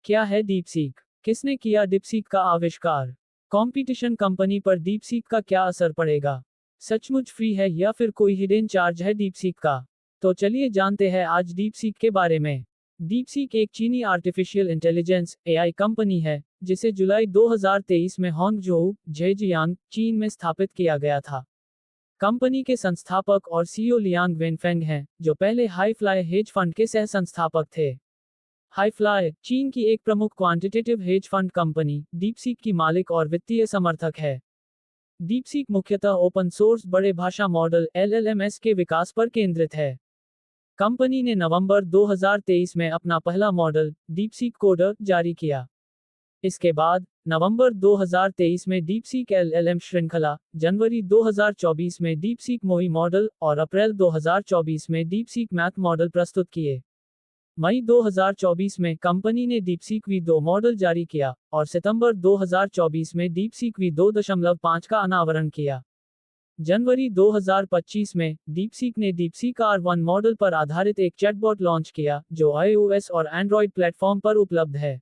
क्या है डीपसीक? किसने किया डीपसीक का आविष्कार? कंपटीशन कंपनी पर डीपसीक का क्या असर पड़ेगा? सचमुच फ्री है या फिर कोई हिडन चार्ज है डीपसीक का? तो चलिए जानते हैं आज डीपसीक के बारे में। डीपसीक एक चीनी आर्टिफिशियल इंटेलिजेंस एआई कंपनी है, जिसे जुलाई 2023 में होंगझोउ, झेजियांग, चीन में स्थापित किया गया था। कंपनी के संस्थापक और सीईओ लियांग वेनफेंग हैं, जो पहले हाईफ्लाई हेज फंड के सह संस्थापक थे। हाईफ्लाई, चीन की एक प्रमुख quantitative hedge fund company, DeepSeek की मालिक और वित्तीय समर्थक है। डीपसीक मुख्यतः ओपन सोर्स बड़े भाषा मॉडल एलएलएमएस के विकास पर केंद्रित है। कंपनी ने नवंबर 2023 में अपना पहला मॉडल, डीपसीक कोडर, जारी किया। इसके बाद, नवंबर 2023 में डीपसीक एलएलएम श्रृंखला, जनवरी 2024 में डीपसीक मोई मॉडल और अप्रैल 2024 में डीपसीक मैथ मॉडल प्रस्तुत किए। मई 2024 में कंपनी ने डीपसीक V2 मॉडल जारी किया और सितंबर 2024 में डीपसीक V2.5 का अनावरण किया। जनवरी 2025 में डीपसीक ने डीपसीक R1 मॉडल पर आधारित एक चैटबॉट लॉन्च किया, जो iOS और एंड्रॉयड प्लेटफॉर्म पर उपलब्ध है।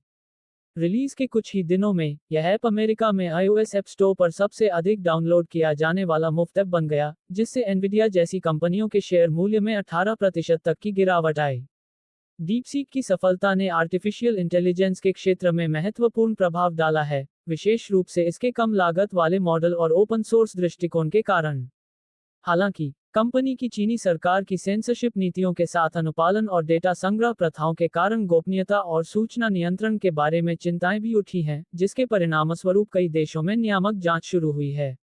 रिलीज के कुछ ही दिनों में यह ऐप अमेरिका में iOS ऐप स्टोर पर सबसे अधिक डाउनलोड किया जाने वाला मुफ्त ऐप बन गया, जिससे एनवीडिया जैसी कंपनियों के शेयर मूल्य में 18% तक की गिरावट आई। डीपसीक की सफलता ने आर्टिफिशियल इंटेलिजेंस के क्षेत्र में महत्वपूर्ण प्रभाव डाला है, विशेष रूप से इसके कम लागत वाले मॉडल और ओपन सोर्स दृष्टिकोण के कारण। हालांकि, कंपनी की चीनी सरकार की सेंसरशिप नीतियों के साथ अनुपालन और डेटा संग्रह प्रथाओं के कारण गोपनीयता और सूचना नियंत्रण के बारे में चिंताएं भी उठी हैं, जिसके परिणामस्वरूप कई देशों में नियामक जांच शुरू हुई है।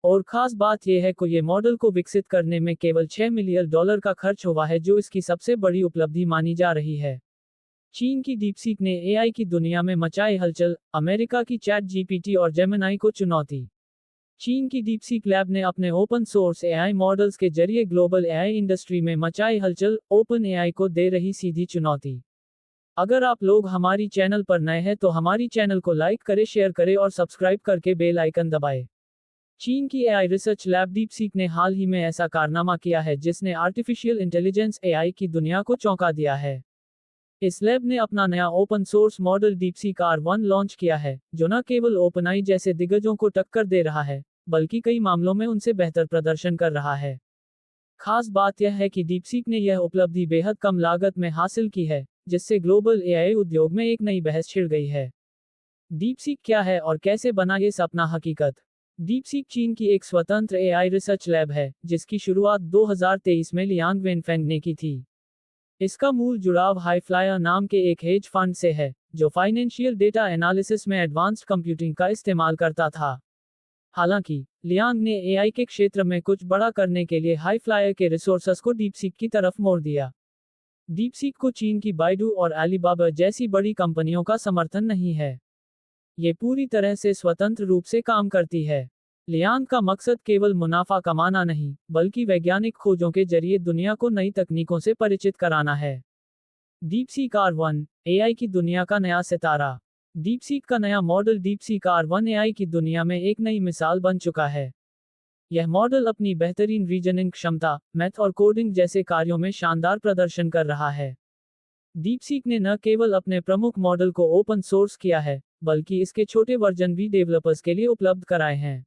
और खास बात यह है कि ये मॉडल को विकसित करने में केवल $6 मिलियन का खर्च हुआ है, जो इसकी सबसे बड़ी उपलब्धि मानी जा रही है। चीन की डीपसीक ने एआई की दुनिया में मचाई हलचल, अमेरिका की चैट जीपीटी और जेमिनाई को चुनौती। चीन की डीपसीक लैब ने अपने ओपन सोर्स एआई मॉडल्स के जरिए ग्लोबल एआई इंडस्ट्री में मचाई हलचल, ओपन एआई को दे रही सीधी चुनौती। अगर आप लोग हमारी चैनल पर नए हैं तो हमारी चैनल को लाइक करें, शेयर करें और सब्सक्राइब करके बेल आइकन दबाएं। चीन की एआई रिसर्च लैब डीपसीक ने हाल ही में ऐसा कारनामा किया है जिसने आर्टिफिशियल इंटेलिजेंस एआई की दुनिया को चौंका दिया है। इस लैब ने अपना नया open source model DeepSeek R1 launch किया है, जो न केवल ओपनआई जैसे दिग्गजों को टक्कर दे रहा है, बल्कि कई मामलों में उनसे बेहतर प्रदर्शन कर रहा है। खास बात यह है कि डीपसीक ने यह उपलब्धि बेहद कम लागत में हासिल की है, जिससे ग्लोबल एआई उद्योग में एक नई बहस छिड़ गई है। डीपसीक क्या है और कैसे बना ये सपना हकीकत? डीपसीक चीन की एक स्वतंत्र एआई रिसर्च लैब है, जिसकी शुरुआत 2023 में लियांग वेनफेंग ने की थी। इसका मूल जुड़ाव हाईफ्लाई नाम के एक हेज फंड से है, जो फाइनेंशियल डेटा एनालिसिस में एडवांस्ड कंप्यूटिंग का इस्तेमाल करता था। हालांकि, लियांग ने एआई के क्षेत्र में कुछ बड़ा करने के लिए हाईफ्लाई के रिसोर्सेस को डीपसीक की तरफ मोड़ दिया। डीपसीक को चीन की बाइडू और अलीबाबा जैसी बड़ी कंपनियों का समर्थन नहीं है। ये पूरी तरह से स्वतंत्र रूप से काम करती है। लियांग का मकसद केवल मुनाफा कमाना नहीं, बल्कि वैज्ञानिक खोजों के जरिए दुनिया को नई तकनीकों से परिचित कराना है। डीपसीक R1, एआई की दुनिया का नया सितारा। डीपसीक का नया मॉडल डीपसीक R1 एआई की दुनिया में एक नई मिसाल बन चुका है। यह मॉडल अपनी बेहतरीन रीजनिंग क्षमता, मैथ और कोडिंग जैसे कार्यों में शानदार प्रदर्शन कर रहा है। डीपसीक ने न केवल अपने प्रमुख मॉडल को ओपन सोर्स किया है, बल्कि इसके छोटे वर्जन भी डेवलपर्स के लिए उपलब्ध कराए हैं।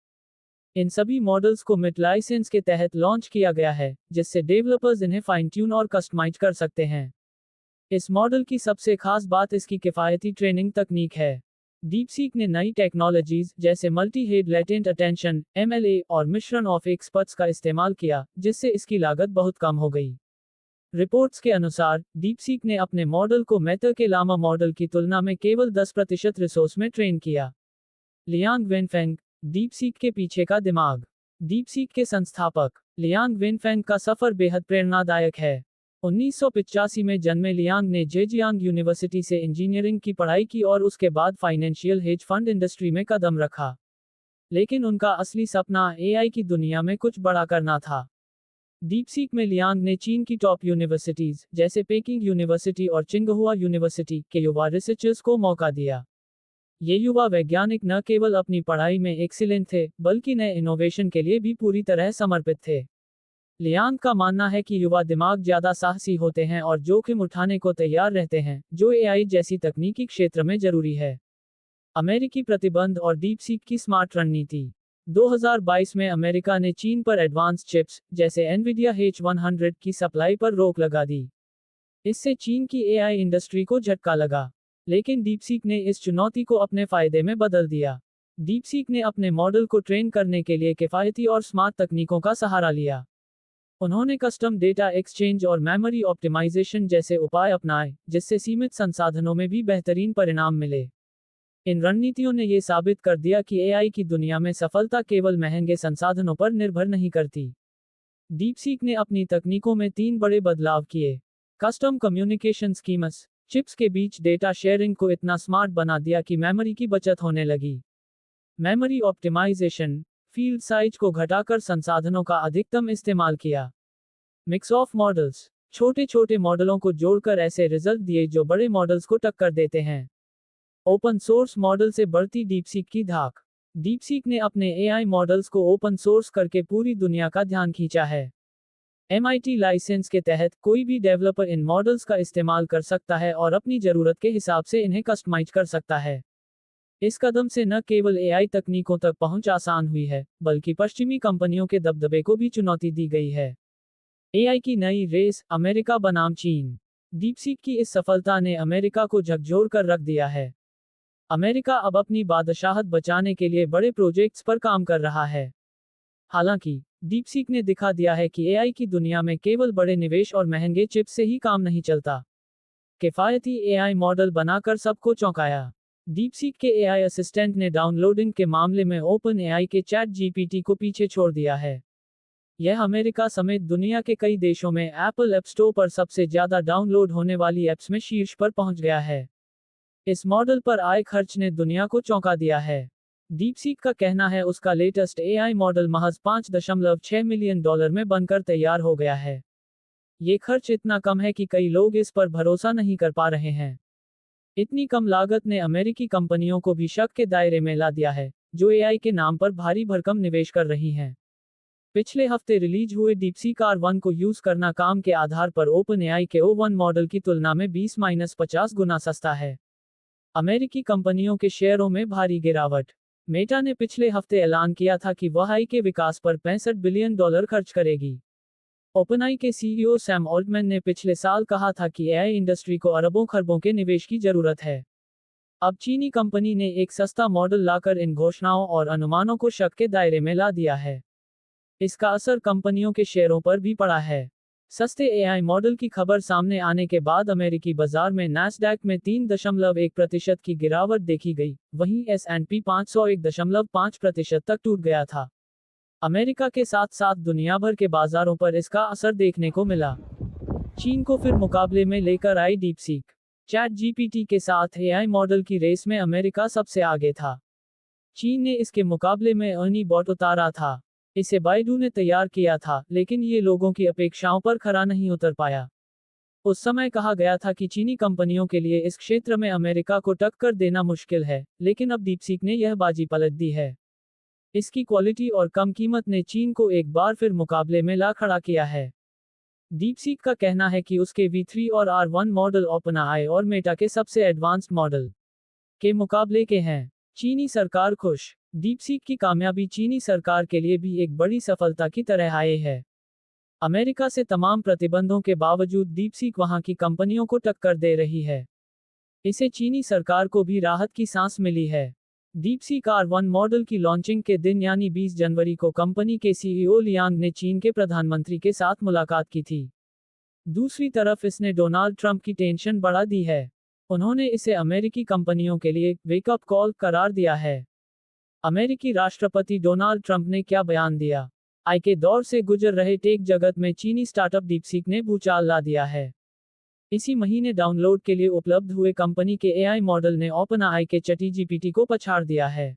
इन सभी मॉडल्स को मिट लाइसेंस के तहत लॉन्च किया गया है, जिससे डेवलपर्स इन्हें फाइन ट्यून और कस्टमाइज कर सकते हैं। इस मॉडल की सबसे खास बात इसकी किफायती ट्रेनिंग तकनीक है। डीपसीक ने नई टेक्नोलॉजीज जैसे multi head latent attention (MLA) और मिश्रण ऑफ एक्सपर्ट्स का इस्तेमाल किया, जिससे इसकी लागत बहुत कम हो गई। रिपोर्ट्स के अनुसार, डीपसीक ने अपने मॉडल को मेटा के लामा मॉडल की तुलना में केवल 10% रिसोर्स में ट्रेन किया। लियांग वेनफेंग, डीपसीक के पीछे का दिमाग। डीपसीक के संस्थापक लियांग वेनफेंग का सफर बेहद प्रेरणादायक है। 1985 में जन्मे लियांग ने जेजियांग यूनिवर्सिटी से इंजीनियरिंग की पढ़ाई की और उसके बाद फाइनेंशियल हेज फंड इंडस्ट्री में कदम रखा। लेकिन उनका असली सपना एआई की दुनिया में कुछ बड़ा करना था। डीपसीक में लियांग ने चीन की टॉप यूनिवर्सिटीज जैसे पेकिंग यूनिवर्सिटी और चिंगहुआ यूनिवर्सिटी के युवा रिसर्चर्स को मौका दिया। ये युवा वैज्ञानिक न केवल अपनी पढ़ाई में एक्सीलेंट थे, बल्कि नए इनोवेशन के लिए भी पूरी तरह समर्पित थे। लियांग का मानना है कि युवा दिमाग ज्यादा साहसी होते हैं और जोखिम उठाने को तैयार रहते हैं, जो एआई जैसी तकनीकी क्षेत्र में जरूरी है। अमेरिकी प्रतिबंध और डीपसीक की स्मार्ट रणनीति। 2022 में अमेरिका ने चीन पर एडवांस चिप्स, जैसे एनवीडिया H100 की सप्लाई पर रोक लगा दी। इससे चीन की एआई इंडस्ट्री को झटका लगा। लेकिन डीपसीक ने इस चुनौती को अपने फायदे में बदल दिया। डीपसीक ने अपने मॉडल को ट्रेन करने के लिए किफायती और स्मार्ट तकनीकों का सहारा लिया। उन्होंने कस्टम डेटा एक्सचेंज और मेमोरी ऑप्टिमाइजेशन जैसे उपाय अपनाए, जिससे सीमित संसाधनों में भी बेहतरीन परिणाम मिले। इन रणनीतियों ने ये साबित कर दिया कि एआई की दुनिया में सफलता केवल महंगे संसाधनों पर निर्भर नहीं करती। डीपसीक ने अपनी तकनीकों में 3 बड़े बदलाव किए। कस्टम कम्युनिकेशन स्कीम्स, चिप्स के बीच डेटा शेयरिंग को इतना स्मार्ट बना दिया कि मेमोरी की बचत होने लगी। मेमोरी ऑप्टिमाइजेशन, फील्ड साइज को घटाकर संसाधनों का अधिकतम इस्तेमाल किया। मिक्स ऑफ मॉडल्स, छोटे छोटे मॉडलों को जोड़कर ऐसे रिजल्ट दिए जो बड़े मॉडल्स को टक्कर देते हैं। ओपन सोर्स मॉडल से बढ़ती डीपसीक की धाक। डीपसीक ने अपने एआई मॉडल्स को ओपन सोर्स करके पूरी दुनिया का ध्यान खींचा है। MIT लाइसेंस के तहत कोई भी डेवलपर इन मॉडल्स का इस्तेमाल कर सकता है और अपनी जरूरत के हिसाब से इन्हें कस्टमाइज कर सकता है। इस कदम से न केवल एआई तकनीकों तक पहुंच आसान हुई है, बल्कि पश्चिमी कंपनियों के दबदबे को भी चुनौती दी गई है। एआई की नई रेस, अमेरिका बनाम चीन। डीपसीक की इस सफलता ने अमेरिका को झकझोर कर रख दिया है। अमेरिका अब अपनी बादशाहत बचाने के लिए बड़े प्रोजेक्ट्स पर काम कर रहा है। हालांकि डीपसीक ने दिखा दिया है कि एआई की दुनिया में केवल बड़े निवेश और महंगे चिप्स से ही काम नहीं चलता। किफायती एआई मॉडल बनाकर सबको चौंकाया। डीपसीक के एआई असिस्टेंट ने डाउनलोडिंग के मामले में ओपन एआई के चैट जीपीटी को पीछे छोड़ दिया है। यह अमेरिका समेत दुनिया के कई देशों में एप्पल ऐप स्टोर पर सबसे ज्यादा डाउनलोड होने वाली ऐप्स में शीर्ष पर पहुंच गया है। इस मॉडल पर आए खर्च ने दुनिया को चौंका दिया है। डीपसीक का कहना है उसका लेटेस्ट एआई मॉडल महज $5.6 मिलियन में बनकर तैयार हो गया है। ये खर्च इतना कम है कि कई लोग इस पर भरोसा नहीं कर पा रहे हैं। इतनी कम लागत ने अमेरिकी कंपनियों को भी शक के दायरे में ला दिया है, जो एआई के नाम पर भारी भरकम निवेश कर रही हैं। पिछले हफ्ते रिलीज हुए डीपसीक R1 को यूज करना काम के आधार पर ओपन एआई के O1 मॉडल की तुलना में 20-50 गुना सस्ता है। अमेरिकी कंपनियों के शेयरों में भारी गिरावट। मेटा ने पिछले हफ्ते ऐलान किया था कि वह AI के विकास पर $65 बिलियन खर्च करेगी। ओपनआई के सीईओ सैम ऑल्टमैन ने पिछले साल कहा था कि एआई इंडस्ट्री को अरबों खरबों के निवेश की जरूरत है। अब चीनी कंपनी ने एक सस्ता मॉडल लाकर इन घोषणाओं और अनुमानों को शक के दायरे में ला दिया है। इसका असर कंपनियों के शेयरों पर भी पड़ा है। सस्ते एआई मॉडल की खबर सामने आने के बाद अमेरिकी बाजार में नैस्डैक में 3.1% की गिरावट देखी गई, वहीं S&P 500 1.5% तक टूट गया था। अमेरिका के साथ साथ दुनिया भर के बाजारों पर इसका असर देखने को मिला। चीन को फिर मुकाबले में लेकर आई डीपसीक। चैट जीपीटी के साथ एआई मॉडल की रेस में अमेरिका सबसे आगे था। चीन ने इसके मुकाबले में अर्नी बॉट उतारा था। इसे बाइडू ने तैयार किया था, लेकिन ये लोगों की अपेक्षाओं पर खरा नहीं उतर पाया। उस समय कहा गया था कि चीनी कंपनियों के लिए इस क्षेत्र में अमेरिका को टक्कर देना मुश्किल है, लेकिन अब डीपसीक ने यह बाजी पलट दी है। इसकी क्वालिटी और कम कीमत ने चीन को एक बार फिर मुकाबले में ला खड़ा किया है। डीपसीक का कहना है कि उसके V3 और R1 मॉडल ओपनएआई और मेटा के सबसे एडवांस्ड मॉडल के मुकाबले के हैं। चीनी सरकार खुश। डीपसीक की कामयाबी चीनी सरकार के लिए भी एक बड़ी सफलता की तरह आई है। अमेरिका से तमाम प्रतिबंधों के बावजूद डीपसीक वहां की कंपनियों को टक्कर दे रही है। इसे चीनी सरकार को भी राहत की सांस मिली है। डीपसीक R1 मॉडल की लॉन्चिंग के दिन यानी 20 जनवरी को कंपनी के सीईओ लियांग ने चीन के प्रधानमंत्री के साथ मुलाकात की थी। दूसरी तरफ इसने डोनाल्ड ट्रंप की टेंशन बढ़ा दी है। उन्होंने इसे अमेरिकी कंपनियों के लिए वेकअप कॉल करार दिया है। अमेरिकी राष्ट्रपति डोनाल्ड ट्रंप ने क्या बयान दिया? आई के दौर से गुजर रहे टेक जगत में चीनी स्टार्टअप डीपसीक ने भूचाल ला दिया है। इसी महीने डाउनलोड के लिए उपलब्ध हुए कंपनी के एआई मॉडल ने ओपनएआई के चैट जीपीटी को पछाड़ दिया है।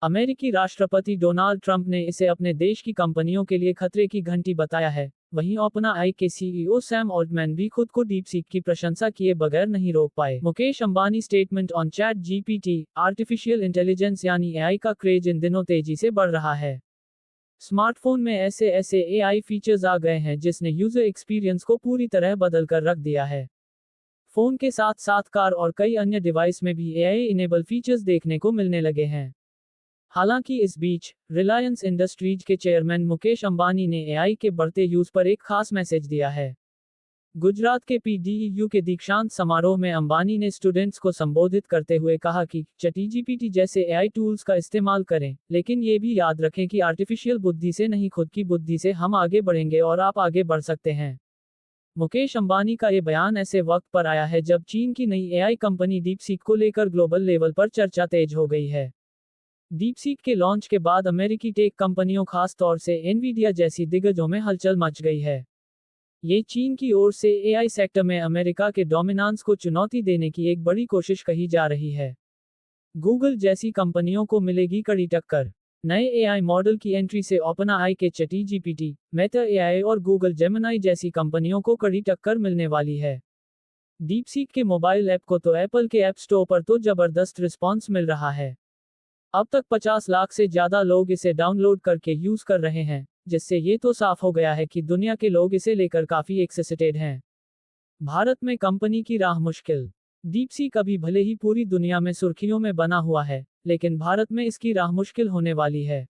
अमेरिकी राष्ट्रपति डोनाल्ड ट्रंप ने इसे अपने देश की कंपनियों के लिए खतरे की घंटी बताया है। वहीं ओपनएआई के सीईओ सैम ऑल्टमैन भी खुद को डीपसीक की प्रशंसा किए बगैर नहीं रोक पाए। Mukesh Ambani statement on chat GPT. Artificial intelligence यानी एआई का क्रेज इन दिनों तेजी से बढ़ रहा है। स्मार्टफोन में ऐसे ऐसे एआई फीचर्स आ गए हैं जिसने यूजर एक्सपीरियंस को पूरी तरह बदल कर रख दिया है। फोन के साथ साथ कार और कई अन्य डिवाइस में भी एआई इनेबल फीचर्स देखने को मिलने लगे हैं। हालांकि इस बीच रिलायंस इंडस्ट्रीज के चेयरमैन मुकेश अंबानी ने एआई के बढ़ते यूज पर एक खास मैसेज दिया है। गुजरात के पीडीयू के दीक्षांत समारोह में अंबानी ने स्टूडेंट्स को संबोधित करते हुए कहा कि चैटजीपीटी जैसे एआई टूल्स का इस्तेमाल करें, लेकिन ये भी याद रखें कि आर्टिफिशियल बुद्धि से नहीं, खुद की बुद्धि से हम आगे बढ़ेंगे और आप आगे बढ़ सकते हैं। मुकेश अंबानी का ये बयान ऐसे वक्त पर आया है जब चीन की नई एआई कंपनी डीपसीक को लेकर ग्लोबल लेवल पर चर्चा तेज हो गई है। डीपसीक के लॉन्च के बाद अमेरिकी टेक कंपनियों, खास तौर से एनवीडिया जैसी दिग्गजों में हलचल मच गई है। ये चीन की ओर से एआई सेक्टर में अमेरिका के डोमिनेंस को चुनौती देने की एक बड़ी कोशिश कही जा रही है। गूगल जैसी कंपनियों को मिलेगी कड़ी टक्कर। नए एआई मॉडल की एंट्री से ओपनएआई के चैटजीपीटी, मेटा एआई और गूगल जेमिनी जैसी कंपनियों को कड़ी टक्कर मिलने वाली है। डीपसीक के मोबाइल ऐप को तो एप्पल के ऐप स्टोर पर तो जबरदस्त रिस्पॉन्स मिल रहा है। अब तक 50 लाख से ज्यादा लोग इसे डाउनलोड करके यूज कर रहे हैं, जिससे ये तो साफ हो गया है कि दुनिया के लोग इसे लेकर काफी एक्साइटेड हैं। भारत में कंपनी की राह मुश्किल। डीपसीक अभी भले ही पूरी दुनिया में सुर्खियों में बना हुआ है, लेकिन भारत में इसकी राह मुश्किल होने वाली है।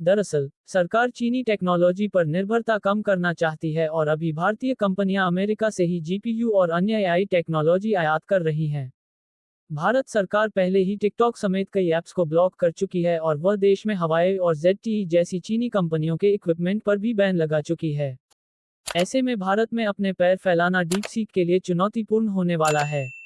दरअसल, सरकार चीनी टेक्नोलॉजी पर निर्भरता कम करना चाहती है और अभी भारतीय कंपनियां अमेरिका से ही जीपीयू और अन्य एआई टेक्नोलॉजी आयात कर रही हैं। भारत सरकार पहले ही टिकटॉक समेत कई ऐप्स को ब्लॉक कर चुकी है और वह देश में हवाई और ZTE जैसी चीनी कंपनियों के इक्विपमेंट पर भी बैन लगा चुकी है। ऐसे में भारत में अपने पैर फैलाना डीपसीक के लिए चुनौतीपूर्ण होने वाला है।